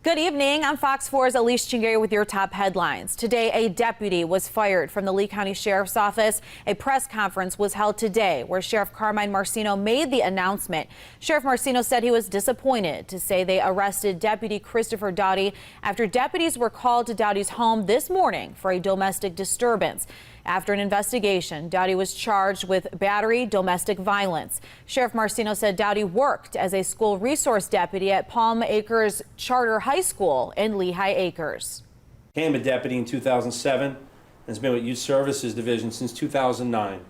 Good evening. I'm Fox 4's Elise Chingay with your top headlines. Today, a deputy was fired from the Lee County Sheriff's Office. A press conference was held today where Sheriff Carmine Marcino made the announcement. Sheriff Marcino said he was disappointed to say they arrested Deputy Christopher Doughty after deputies were called to Doughty's home this morning for a domestic disturbance. After an investigation, Doughty was charged with battery, domestic violence. Sheriff Marcino said Doughty worked as a school resource deputy at Palm Acres Charter High School in Lehigh Acres. Became a deputy in 2007 and has been with Youth Services Division since 2009.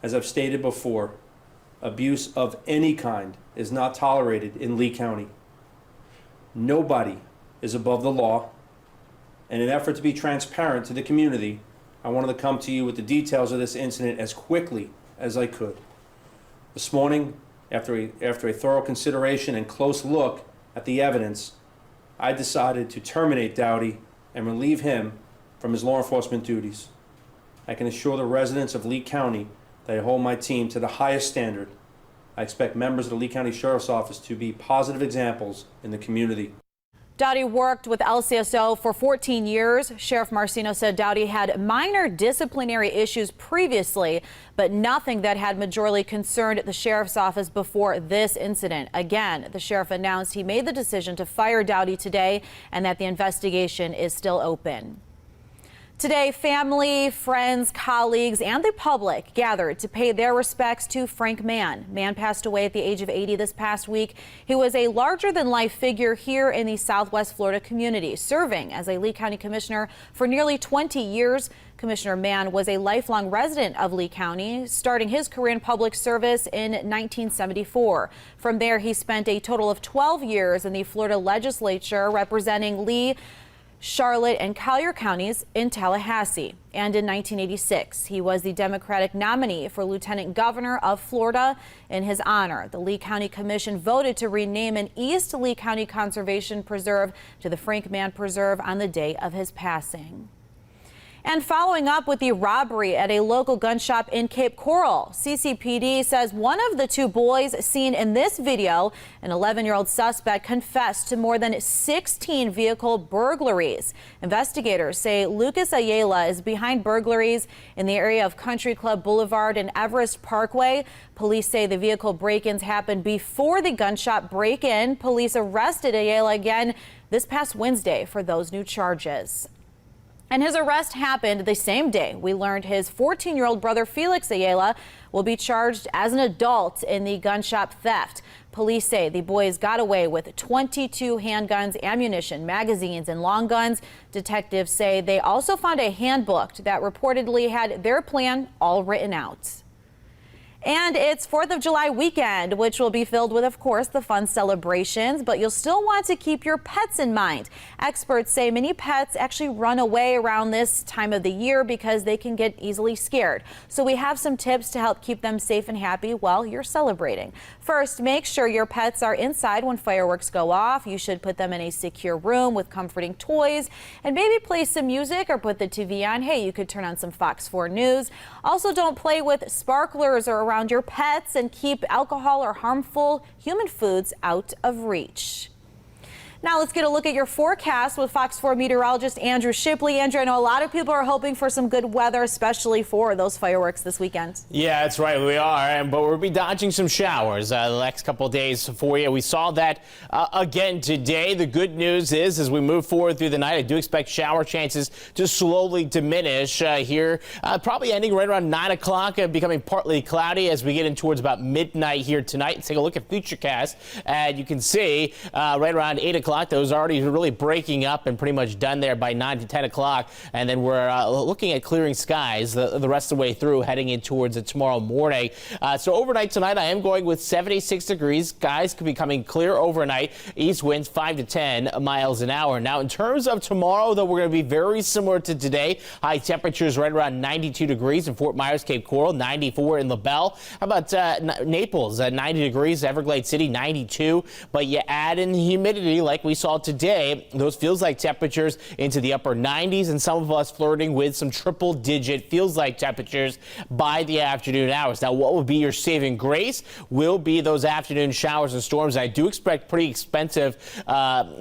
As I've stated before, abuse of any kind is not tolerated in Lee County. Nobody is above the law. In an effort to be transparent to the community, I wanted to come to you with the details of this incident as quickly as I could. This morning, after a thorough consideration and close look at the evidence, I decided to terminate Doughty and relieve him from his law enforcement duties. I can assure the residents of Lee County that I hold my team to the highest standard. I expect members of the Lee County Sheriff's Office to be positive examples in the community. Doughty worked with LCSO for 14 years. Sheriff Marcino said Doughty had minor disciplinary issues previously, but nothing that had majorly concerned the sheriff's office before this incident. Again, the sheriff announced he made the decision to fire Doughty today and that the investigation is still open. Today, family, friends, colleagues, and the public gathered to pay their respects to Frank Mann. Mann passed away at the age of 80 this past week. He was a larger-than-life figure here in the Southwest Florida community, serving as a Lee County Commissioner for nearly 20 years. Commissioner Mann was a lifelong resident of Lee County, starting his career in public service in 1974. From there, he spent a total of 12 years in the Florida legislature representing Lee, Charlotte, and Collier counties in Tallahassee. And in 1986, he was the Democratic nominee for Lieutenant Governor of Florida. In his honor, the Lee County Commission voted to rename an East Lee County Conservation Preserve to the Frank Mann Preserve on the day of his passing. And following up with the robbery at a local gun shop in Cape Coral, CCPD says one of the two boys seen in this video, an 11-year-old suspect, confessed to more than 16 vehicle burglaries. Investigators say Lucas Ayala is behind burglaries in the area of Country Club Boulevard and Everest Parkway. Police say the vehicle break-ins happened before the gun shop break-in. Police arrested Ayala again this past Wednesday for those new charges. And his arrest happened the same day we learned his 14-year-old brother Felix Ayala will be charged as an adult in the gun shop theft. Police say the boys got away with 22 handguns, ammunition, magazines, and long guns. Detectives say they also found a handbook that reportedly had their plan all written out. And it's 4th of July weekend, which will be filled with, of course, the fun celebrations, but you'll still want to keep your pets in mind. Experts say many pets actually run away around this time of the year because they can get easily scared. So we have some tips to help keep them safe and happy while you're celebrating. First, make sure your pets are inside when fireworks go off. You should put them in a secure room with comforting toys and maybe play some music or put the TV on. Hey, you could turn on some Fox 4 News. Also, don't play with sparklers or around your pets, and keep alcohol or harmful human foods out of reach. Now let's get a look at your forecast with Fox 4 meteorologist Andrew Shipley. Andrew, I know a lot of people are hoping for some good weather, especially for those fireworks this weekend. Yeah, that's right. We are, but we'll be dodging some showers the next couple of days for you. We saw that again today. The good news is, as we move forward through the night, I do expect shower chances to slowly diminish here, probably ending right around 9 o'clock, becoming partly cloudy as we get in towards about midnight here tonight. Let's take a look at Futurecast, and you can see right around 8 o'clock. Those are already really breaking up and pretty much done there by 9 to 10 o'clock. And then we're looking at clearing skies the rest of the way through, heading in towards tomorrow morning. So overnight tonight, I am going with 76 degrees. Skies could be coming clear overnight. East winds 5 to 10 miles an hour. Now, in terms of tomorrow, though, we're going to be very similar to today. High temperatures right around 92 degrees in Fort Myers, Cape Coral, 94 in LaBelle. How about Naples, 90 degrees, Everglades City, 92. But you add in the humidity like we saw today, those feels like temperatures into the upper 90s, and some of us flirting with some triple-digit feels like temperatures by the afternoon hours. Now, what will be your saving grace will be those afternoon showers and storms. I do expect pretty expensive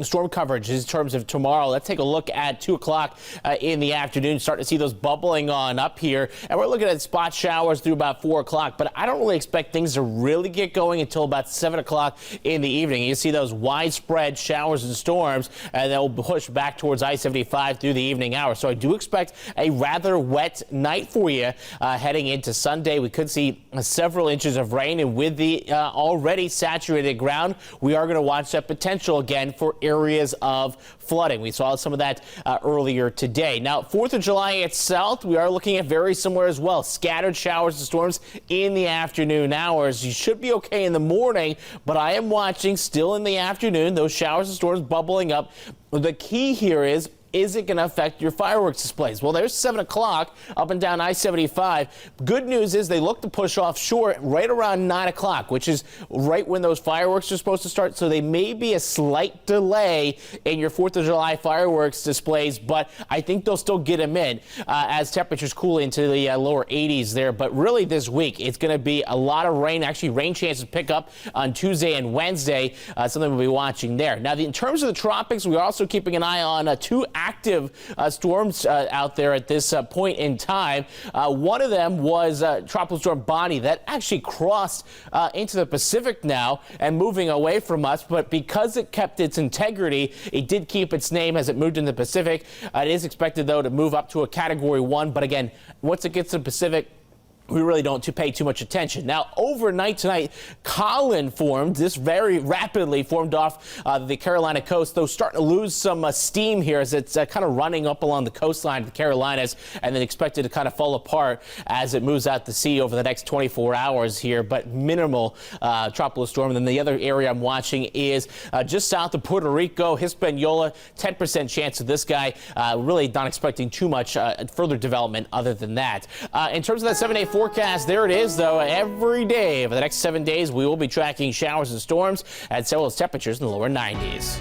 storm coverage in terms of tomorrow. Let's take a look at 2 o'clock in the afternoon. Start to see those bubbling on up here, and we're looking at spot showers through about 4 o'clock, but I don't really expect things to really get going until about 7 o'clock in the evening. You see those widespread showers and storms, and they'll push back towards I-75 through the evening hours. So I do expect a rather wet night for you heading into Sunday. We could see several inches of rain, and with the already saturated ground, we are going to watch that potential again for areas of flooding. We saw some of that earlier today. Now, 4th of July itself, we are looking at very similar as well. Scattered showers and storms in the afternoon hours. You should be okay in the morning, but I am watching still in the afternoon, those showers and storms bubbling up. The key here is it going to affect your fireworks displays? Well, there's 7 o'clock up and down I-75. Good news is they look to push offshore right around 9 o'clock, which is right when those fireworks are supposed to start. So they may be a slight delay in your 4th of July fireworks displays, but I think they'll still get them in as temperatures cool into the lower 80s there. But really this week, it's going to be a lot of rain. Actually, rain chances pick up on Tuesday and Wednesday, something we'll be watching there. Now, in terms of the tropics, we're also keeping an eye on two active storms out there at this point in time. One of them was Tropical Storm Bonnie that actually crossed into the Pacific now and moving away from us. But because it kept its integrity, it did keep its name as it moved in the Pacific. It is expected, though, to move up to a Category 1. But again, once it gets to the Pacific, we really don't pay too much attention. Now, overnight tonight, Colin formed. This very rapidly formed off the Carolina coast, though starting to lose some steam here as it's kind of running up along the coastline of the Carolinas, and then expected to kind of fall apart as it moves out to sea over the next 24 hours here, but minimal tropical storm. And then the other area I'm watching is just south of Puerto Rico, Hispaniola, 10% chance of this guy. Really not expecting too much further development other than that. In terms of that 7-day forecast, there it is, though. Every day over the next 7 days, we will be tracking showers and storms at several temperatures in the lower 90s.